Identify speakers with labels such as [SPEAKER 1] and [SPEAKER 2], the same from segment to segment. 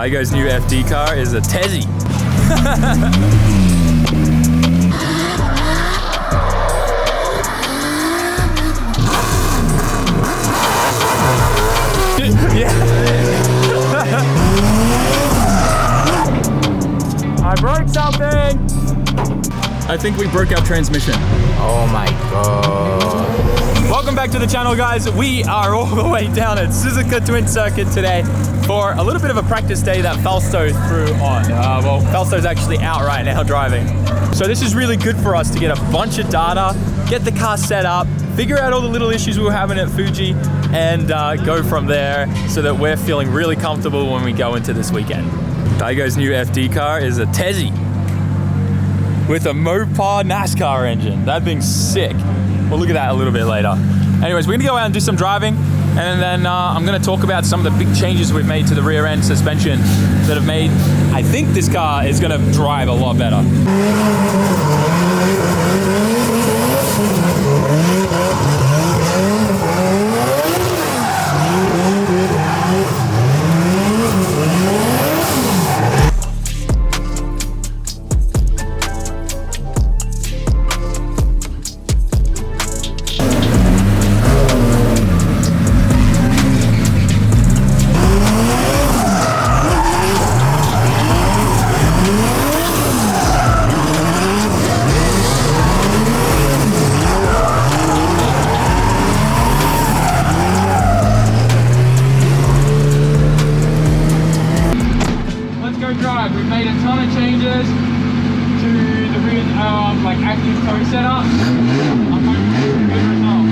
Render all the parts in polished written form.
[SPEAKER 1] Daigo's new FD car is a Tezzy. Yeah. I broke something. I think we broke our transmission.
[SPEAKER 2] Oh my god.
[SPEAKER 1] Welcome back to the channel, guys. We are all the way down at Suzuka Twin Circuit today for a little bit of a practice day that Falsto threw on. Well, Falsto's actually out right now driving. So this is really good for us to get a bunch of data, get the car set up, figure out all the little issues we were having at Fuji, and go from there so that we're feeling really comfortable when we go into this weekend. Daigo's new FD car is a Tezzy with a Mopar NASCAR engine. That thing's sick. We'll look at that a little bit later. Anyways, we're gonna go out and do some driving, and then I'm gonna talk about some of the big changes we've made to the rear end suspension that have made, I think this car is gonna drive a lot better. We've made a ton of changes to the rear, like active tow setup. I'm hoping for a good result.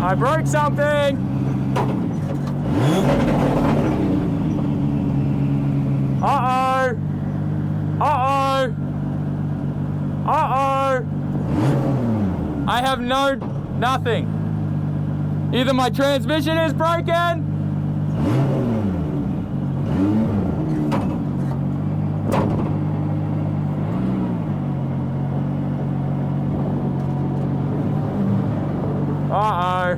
[SPEAKER 1] I broke something! Uh-oh! Uh-oh! Uh-oh! I have nothing. Either my transmission is broken, uh-oh.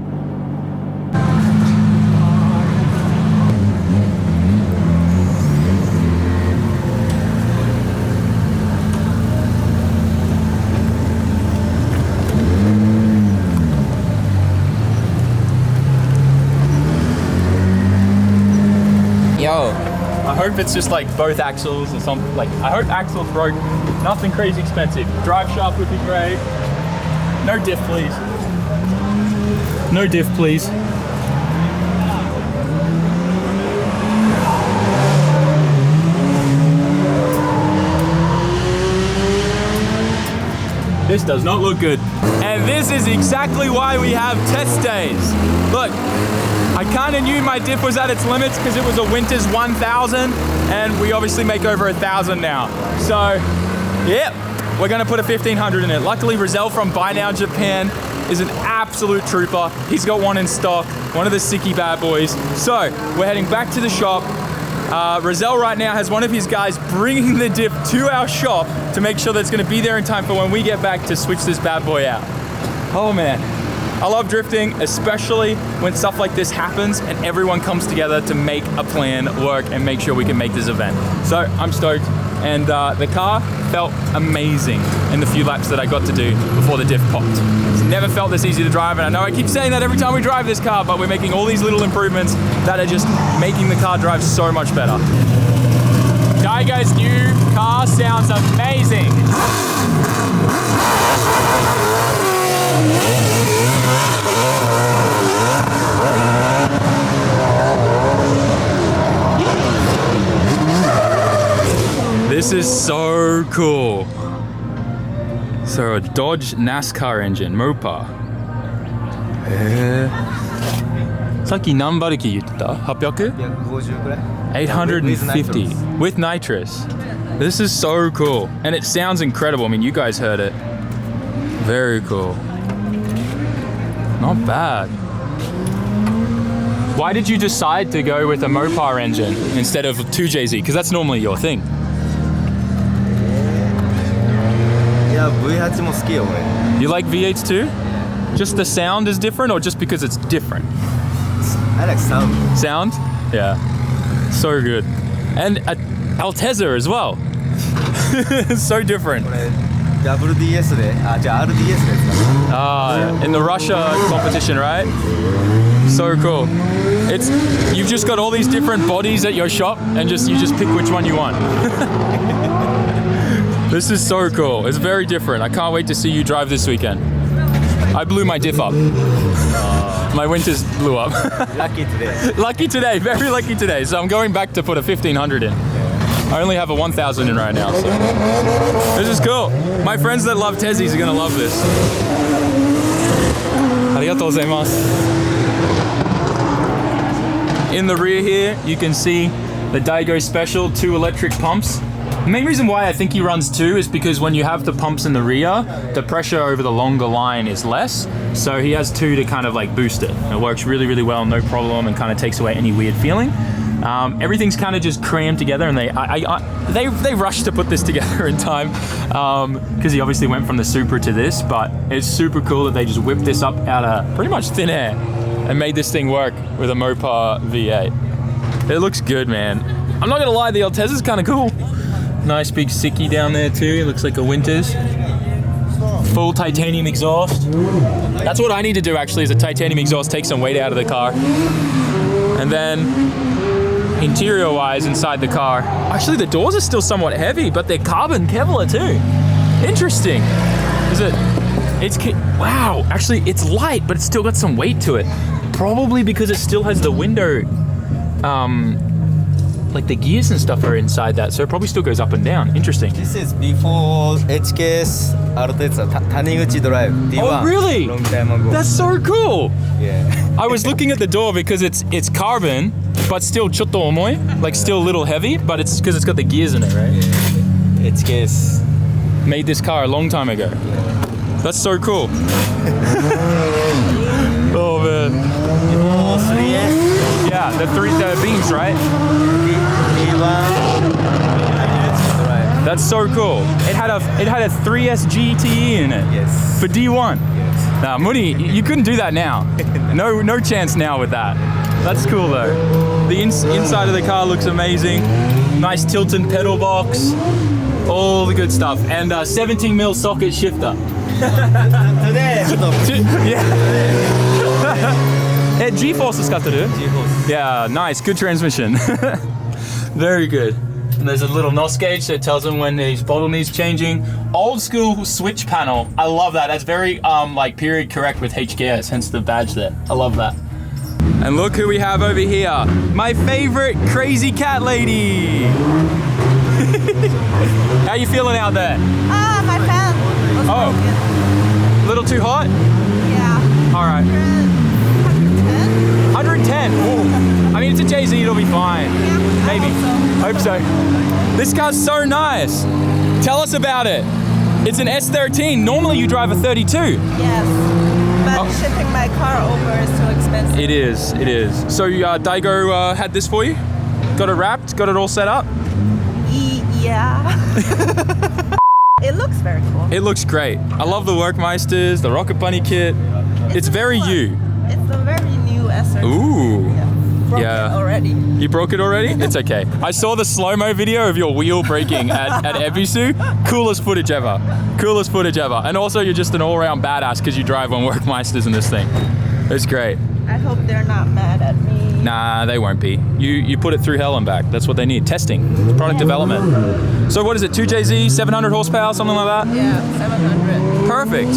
[SPEAKER 2] Yo.
[SPEAKER 1] I hope it's just like both axles or something. Like, I hope axles broke. Nothing crazy expensive. Drive shaft would be great. No diff, please. No diff, please. This does not look good. And this is exactly why we have test days. Look, I kind of knew my diff was at its limits because it was a Winters 1000, and we obviously make over 1,000 now. So Yep, we're gonna put a 1500 in it. Luckily, Rizal from Buy Now Japan is an absolute trooper. He's got one in stock, one of the sicky bad boys. So we're heading back to the shop. Rizal right now has one of his guys bringing the diff to our shop to make sure that it's gonna be there in time for when we get back to switch this bad boy out. Oh man, I love drifting, especially when stuff like this happens and everyone comes together to make a plan work and make sure we can make this event. So I'm stoked. And the car felt amazing in the few laps that I got to do before the diff popped. It's never felt this easy to drive, and I know I keep saying that every time we drive this car, but we're making all these little improvements that are just making the car drive so much better. Daigo's new car sounds amazing. This is so cool. So a Dodge NASCAR engine, Mopar. さっき何馬力言ってた 800?
[SPEAKER 3] 150くらい
[SPEAKER 1] 850 with nitrous. This is so cool. And it sounds incredible. I mean, you guys heard it. Very cool. Not bad. Why did you decide to go with a Mopar engine instead of 2JZ? Because that's normally your thing.
[SPEAKER 3] いや V8 も好きよ俺
[SPEAKER 1] You like V8s too? Just the sound is different or just because it's different?
[SPEAKER 3] I like sound
[SPEAKER 1] Sound? Yeah. So good. And Altezza as well. So different.
[SPEAKER 3] これ WDS でじゃあ RDS で使う
[SPEAKER 1] In the Russia competition, right? So cool. You've just got all these different bodies at your shop and you just pick which one you want. This is so cool. It's very different. I can't wait to see you drive this weekend. I blew my diff up. My winters blew up.
[SPEAKER 3] Lucky today
[SPEAKER 1] Lucky today, very lucky today. So I'm going back to put a 1500 in. I only have a 1000 in right now, so. This is cool. My friends that love Tezzies are gonna love this. Arigatou gozaimasu. In the rear here, you can see the Daigo Special 2 electric pumps. The main reason why I think he runs 2 is because when you have the pumps in the rear, the pressure over the longer line is less. So he has 2 to kind of like boost it. It works really, really well, no problem, and kind of takes away any weird feeling. Everything's kind of just crammed together, and they rushed to put this together in time because he obviously went from the Supra to this, but it's super cool that they just whipped this up out of pretty much thin air and made this thing work with a Mopar V8. It looks good, man. I'm not gonna lie, the Altezza's kind of cool. Nice big sickie down there too. It looks like a Winters. Full titanium exhaust. That's what I need to do actually, is a titanium exhaust, take some weight out of the car. And then interior wise inside the car, actually the doors are still somewhat heavy, but they're carbon Kevlar too. Interesting. Wow, actually it's light, but it's still got some weight to it. Probably because it still has the window, like the gears and stuff are inside that, so it probably still goes up and down. Interesting.
[SPEAKER 3] This is before HKS Altezza Taniguchi Drive D1
[SPEAKER 1] Oh really?
[SPEAKER 3] Long time ago
[SPEAKER 1] That's so cool.
[SPEAKER 3] Yeah
[SPEAKER 1] I was looking at the door because it's carbon, but still chotto omoi, like still a little heavy, but it's because it's got the gears in it, right?
[SPEAKER 3] Yeah. HKS
[SPEAKER 1] Made this car a long time ago. That's so cool. Oh man.
[SPEAKER 3] 3S
[SPEAKER 1] Yeah, the beams, right?
[SPEAKER 3] D1
[SPEAKER 1] That's so cool. It had a 3S GTE in it.
[SPEAKER 3] Yes
[SPEAKER 1] For D1.
[SPEAKER 3] Yes
[SPEAKER 1] Nah, Muni, you couldn't do that now. No chance now with that. That's cool though. The inside of the car looks amazing. Nice tilt-in pedal box. All the good stuff. And 17mm socket shifter.
[SPEAKER 3] Today
[SPEAKER 1] Yeah. G-Force is got to do.
[SPEAKER 3] G-Force
[SPEAKER 1] Yeah, nice. Good transmission. Very good. And there's a little NOS gauge that tells them when his bottle needs changing. Old school switch panel. I love that. That's very like period correct with HKS, hence the badge there. I love that. And look who we have over here. My favorite crazy cat lady. How you feeling out there?
[SPEAKER 4] My fan was broken.
[SPEAKER 1] A little too hot?
[SPEAKER 4] Yeah.
[SPEAKER 1] All right. 110. Ooh. I mean, it's a JZ, it'll be fine.
[SPEAKER 4] Yeah,
[SPEAKER 1] Maybe.
[SPEAKER 4] I hope
[SPEAKER 1] Hope so. This car's so nice. Tell us about it. It's an S13. Normally you drive a 32.
[SPEAKER 4] Yes. But shipping my car over is too expensive.
[SPEAKER 1] It is, it is. So Daigo had this for you? Got it wrapped? Got it all set up?
[SPEAKER 4] Yeah. It looks very cool.
[SPEAKER 1] It looks great. I love the Workmeisters, the Rocket Bunny kit. It's very you.
[SPEAKER 4] It's a very new S13.
[SPEAKER 1] Ooh.
[SPEAKER 4] Broke it already.
[SPEAKER 1] You broke it already? It's okay. I saw the slow-mo video of your wheel breaking at Ebisu. Coolest footage ever. Coolest footage ever. And also you're just an all-around badass because you drive on Workmeisters in this thing. It's great.
[SPEAKER 4] I hope they're not mad at me.
[SPEAKER 1] Nah, they won't be. You put it through hell and back. That's what they need. Testing. Product development. So what is it? 2JZ, 700 horsepower, something like that?
[SPEAKER 4] Yeah, 700.
[SPEAKER 1] Perfect.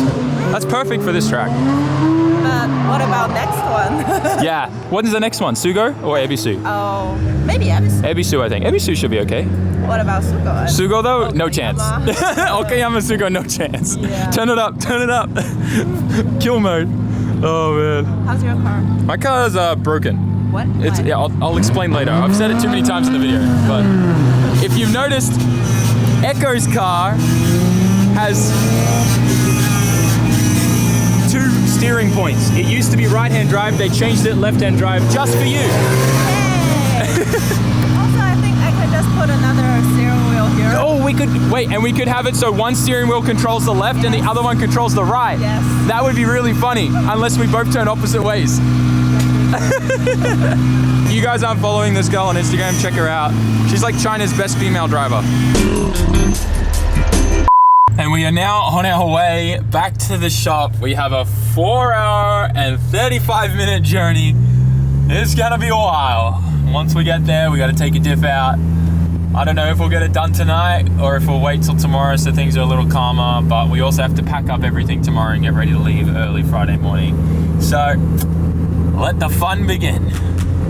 [SPEAKER 1] That's perfect for this track.
[SPEAKER 4] But what about next one?
[SPEAKER 1] Yeah. What is the next one? Sugo or Ebisu?
[SPEAKER 4] Oh, maybe Ebisu.
[SPEAKER 1] Ebisu, I think. Ebisu should be okay.
[SPEAKER 4] What about Sugo?
[SPEAKER 1] Sugo though, no
[SPEAKER 4] Okayama.
[SPEAKER 1] chance. Okayama Sugo, no chance.
[SPEAKER 4] Yeah.
[SPEAKER 1] Turn it up, turn it up. Kill mode. Oh man.
[SPEAKER 4] How's your car?
[SPEAKER 1] My car is broken.
[SPEAKER 4] What?
[SPEAKER 1] It's
[SPEAKER 4] Why?
[SPEAKER 1] yeah. I'll explain later. I've said it too many times in the video, but if you've noticed, Echo's car has 2 steering points. It used to be right-hand drive. They changed it left-hand drive just for you.
[SPEAKER 4] Hey. Also, I think I could just put another steering wheel here.
[SPEAKER 1] Oh, we could wait, and we could have it so one steering wheel controls the left and the other one controls the right.
[SPEAKER 4] Yes.
[SPEAKER 1] That would be really funny, unless we both turn opposite ways. You guys aren't following this girl on Instagram, check her out. She's like China's best female driver. And we are now on our way back to the shop. We have a 4-hour and 35-minute journey. It's gonna be a while. Once we get there, we gotta take a diff out. I don't know if we'll get it done tonight or if we'll wait till tomorrow so things are a little calmer, but we also have to pack up everything tomorrow and get ready to leave early Friday morning. So, let the fun begin.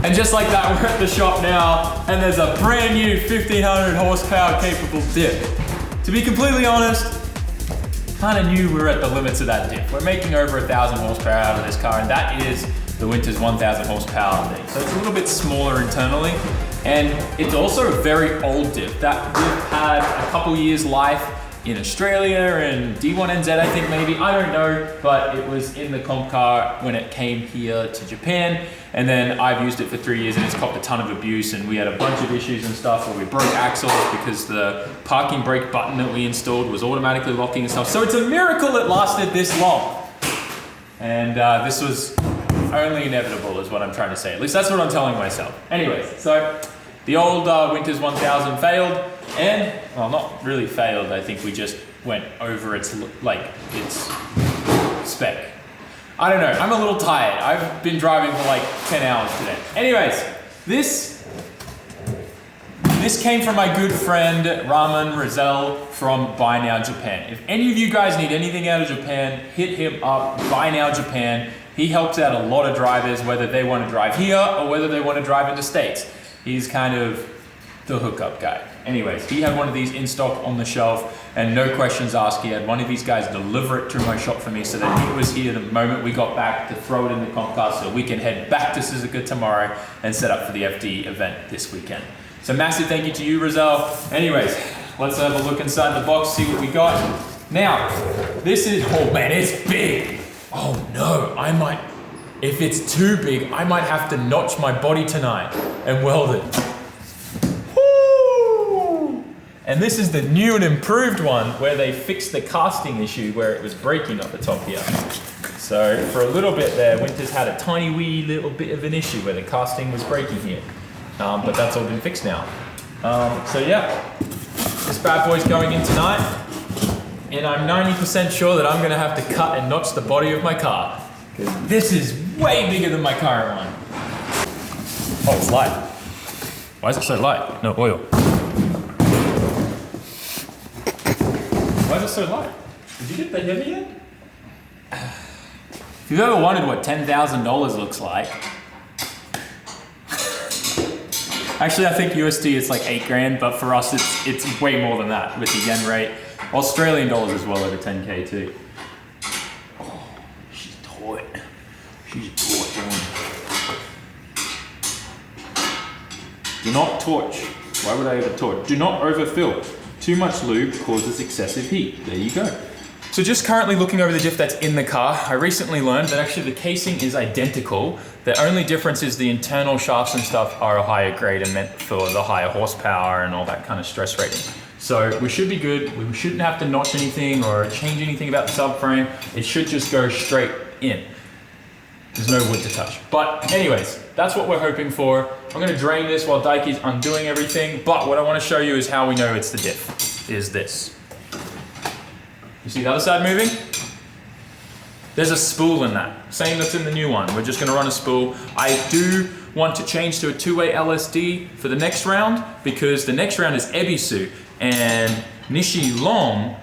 [SPEAKER 1] And just like that, we're at the shop now, and there's a brand new 1500 horsepower capable diff. To be completely honest, kind of knew we were at the limits of that diff. We're making over 1,000 horsepower out of this car, and that is the Winter's 1,000 horsepower thing. So it's a little bit smaller internally, and it's also a very old diff. That diff had a couple years life in Australia and D1NZ, I think maybe, I don't know, but it was in the comp car when it came here to Japan. And then I've used it for 3 years and it's copped a ton of abuse, and we had a bunch of issues and stuff where we broke axles because the parking brake button that we installed was automatically locking and stuff. So it's a miracle it lasted this long. And this was only inevitable is what I'm trying to say. At least that's what I'm telling myself. Anyways, so the old Winter's 1000 failed, and, well, not really failed, I think we just went over its spec. I don't know, I'm a little tired. I've been driving for like 10 hours today. Anyways, this came from my good friend Raman Rizal from Buy Now Japan. If any of you guys need anything out of Japan, hit him up, Buy Now Japan. He helps out a lot of drivers, whether they want to drive here or whether they want to drive in the States. He's kind of the hookup guy. Anyways, he had one of these in stock on the shelf, and no questions asked, he had one of these guys deliver it to my shop for me so that he was here the moment we got back to throw it in the comp car so we can head back to Suzuka tomorrow and set up for the FD event this weekend. So massive thank you to you, Rizal. Anyways, let's have a look inside the box, see what we got. Now, this is, oh man, it's big. Oh no, I might, if it's too big, I might have to notch my body tonight and weld it. Woo! And this is the new and improved one where they fixed the casting issue where it was breaking up the top here. So for a little bit there, Winter's had a tiny wee little bit of an issue where the casting was breaking here. But that's all been fixed now. So yeah, this bad boy's going in tonight. And I'm 90% sure that I'm gonna have to cut and notch the body of my car. Because this is way bigger than my current one. Oh, it's light. Why is it so light? No oil. Why is it so light? Did you get the heavy yet? If you've ever wondered what $10,000 looks like, actually I think USD is like 8 grand, but for us it's way more than that with the yen rate. Australian dollars as well over 10K too. Oh, she's tight. She's tight, woman. Do not torch. Why would I ever torch? Do not overfill. Too much lube causes excessive heat. There you go. So just currently looking over the diff that's in the car, I recently learned that actually the casing is identical. The only difference is the internal shafts and stuff are a higher grade and meant for the higher horsepower and all that kind of stress rating. So we should be good. We shouldn't have to notch anything or change anything about the subframe. It should just go straight in. There's no wood to touch. But anyways, that's what we're hoping for. I'm gonna drain this while Daiki's undoing everything, but what I wanna show you is how we know it's the diff, is this. You see the other side moving? There's a spool in that. Same that's in the new one. We're just gonna run a spool. I do want to change to a two-way LSD for the next round because the next round is Ebisu, and Nishi Long,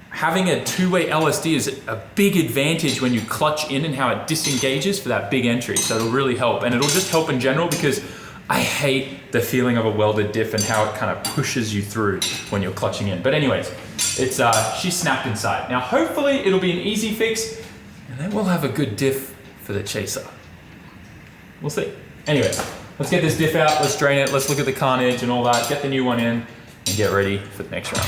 [SPEAKER 1] having a two-way LSD is a big advantage when you clutch in and how it disengages for that big entry. So it'll really help, and it'll just help in general because I hate the feeling of a welded diff and how it kind of pushes you through when you're clutching in. But anyways, it's she snapped inside. Now hopefully it'll be an easy fix and then we'll have a good diff for the chaser. We'll see. Anyways, let's get this diff out, let's drain it, let's look at the carnage and all that, get the new one in and get ready for the next round.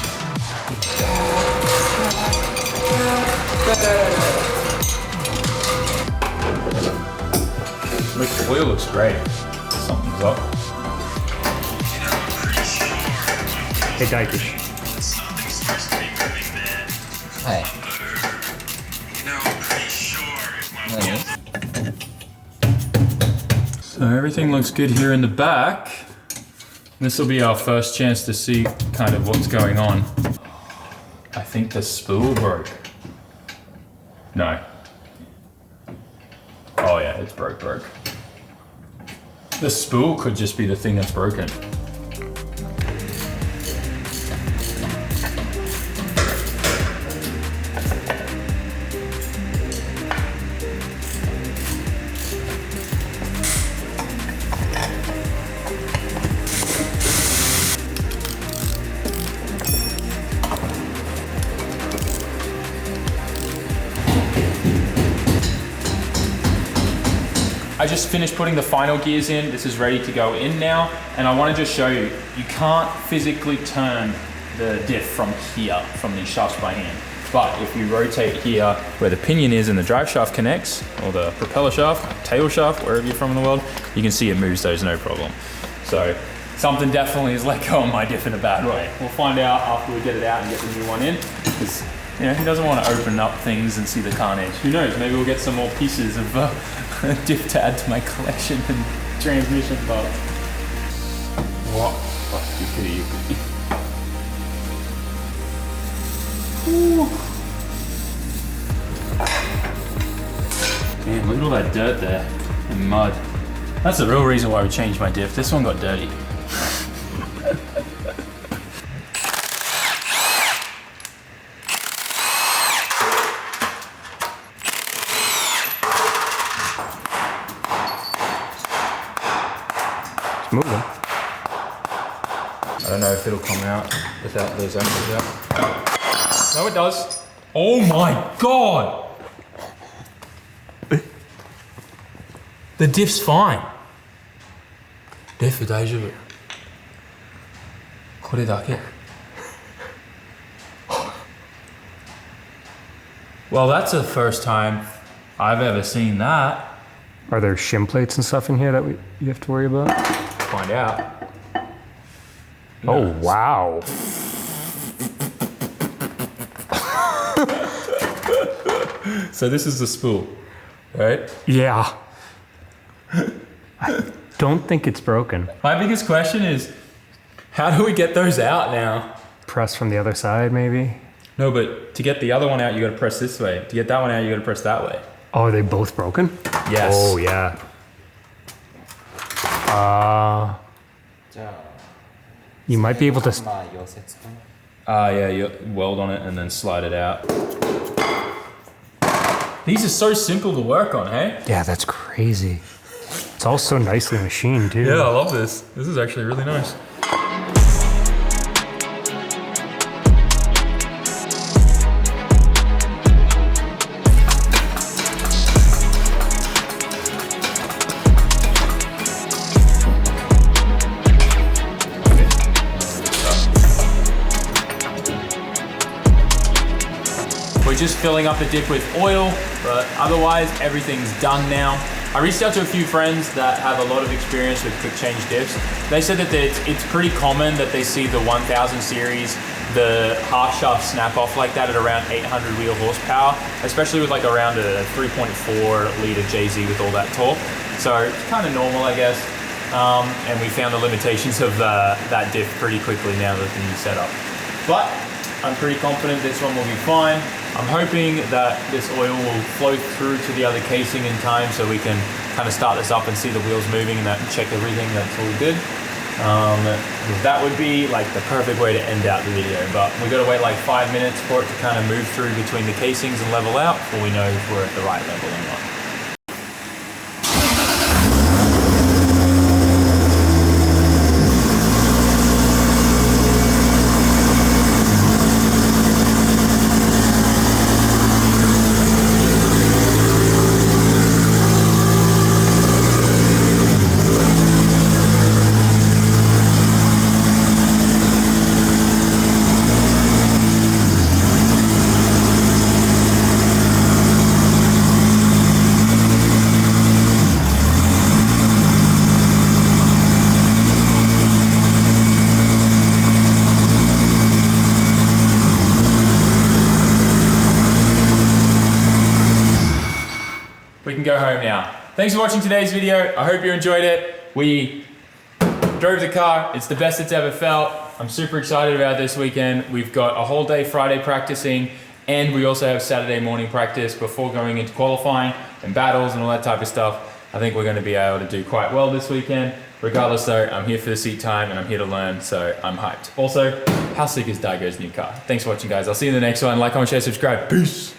[SPEAKER 1] The oil looks great. Something's up.
[SPEAKER 5] Hey, Daigo.
[SPEAKER 2] Hi.
[SPEAKER 1] So everything looks good here in the back. This will be our first chance to see kind of what's going on. I think the spool broke. No. Oh yeah, it's broke. The spool could just be the thing that's broken. I just finished putting the final gears in. This is ready to go in now. And I want to just show you, you can't physically turn the diff from here, from these shafts by hand. But if you rotate here where the pinion is and the drive shaft connects, or the propeller shaft, tail shaft, wherever you're from in the world, you can see it moves those no problem. So something definitely is let go on my diff in a bad way. We'll find out after we get it out and get the new one in. Because you know, who doesn't want to open up things and see the carnage? Who knows, maybe we'll get some more pieces of diff to add to my collection and transmission parts. What? Man, look at all that dirt there and mud. That's the real reason why we changed my diff. This one got dirty.
[SPEAKER 5] Moving.
[SPEAKER 1] I don't know if it'll come out without those axles out. No, it does. Oh my God! The diff's fine. Diff大丈夫。これだけ。Well, that's the first time I've ever seen that.
[SPEAKER 5] Are there shim plates and stuff in here that you have to worry about?
[SPEAKER 1] Find out.
[SPEAKER 5] Oh, wow.
[SPEAKER 1] So this is the spool, right?
[SPEAKER 5] Yeah. I don't think it's broken.
[SPEAKER 1] My biggest question is, how do we get those out now?
[SPEAKER 5] Press from the other side, maybe?
[SPEAKER 1] No, but to get the other one out, you gotta press this way. To get that one out, you gotta press that way.
[SPEAKER 5] Oh, are they both broken?
[SPEAKER 1] Yes.
[SPEAKER 5] Oh, yeah. You might be able to...
[SPEAKER 1] Yeah, you weld on it and then slide it out. These are so simple to work on, hey?
[SPEAKER 5] Yeah, that's crazy. It's all so nicely machined, too.
[SPEAKER 1] Yeah, I love this. This is actually really nice. We're just filling up the dip with oil, but otherwise everything's done now. I reached out to a few friends that have a lot of experience with quick change dips. They said that it's pretty common that they see the 1000 series, the half shaft snap off like that at around 800 wheel horsepower, especially with like around a 3.4 liter JZ with all that torque. So it's kind of normal, I guess. And we found the limitations of that diff pretty quickly now with the new setup. But I'm pretty confident this one will be fine. I'm hoping that this oil will flow through to the other casing in time so we can kind of start this up and see the wheels moving and check everything, that's all good. That would be like the perfect way to end out the video, but we got to wait like 5 minutes for it to kind of move through between the casings and level out before we know if we're at the right level or not. We can go home now. Thanks for watching today's video. I hope you enjoyed it. We drove the car. It's the best it's ever felt. I'm super excited about this weekend. We've got a whole day Friday practicing, and we also have Saturday morning practice before going into qualifying and battles and all that type of stuff. I think we're going to be able to do quite well this weekend. Regardless though, I'm here for the seat time and I'm here to learn, so I'm hyped. Also, how sick is Daigo's new car? Thanks for watching, guys. I'll see you in the next one. Like, comment, share, subscribe. Peace.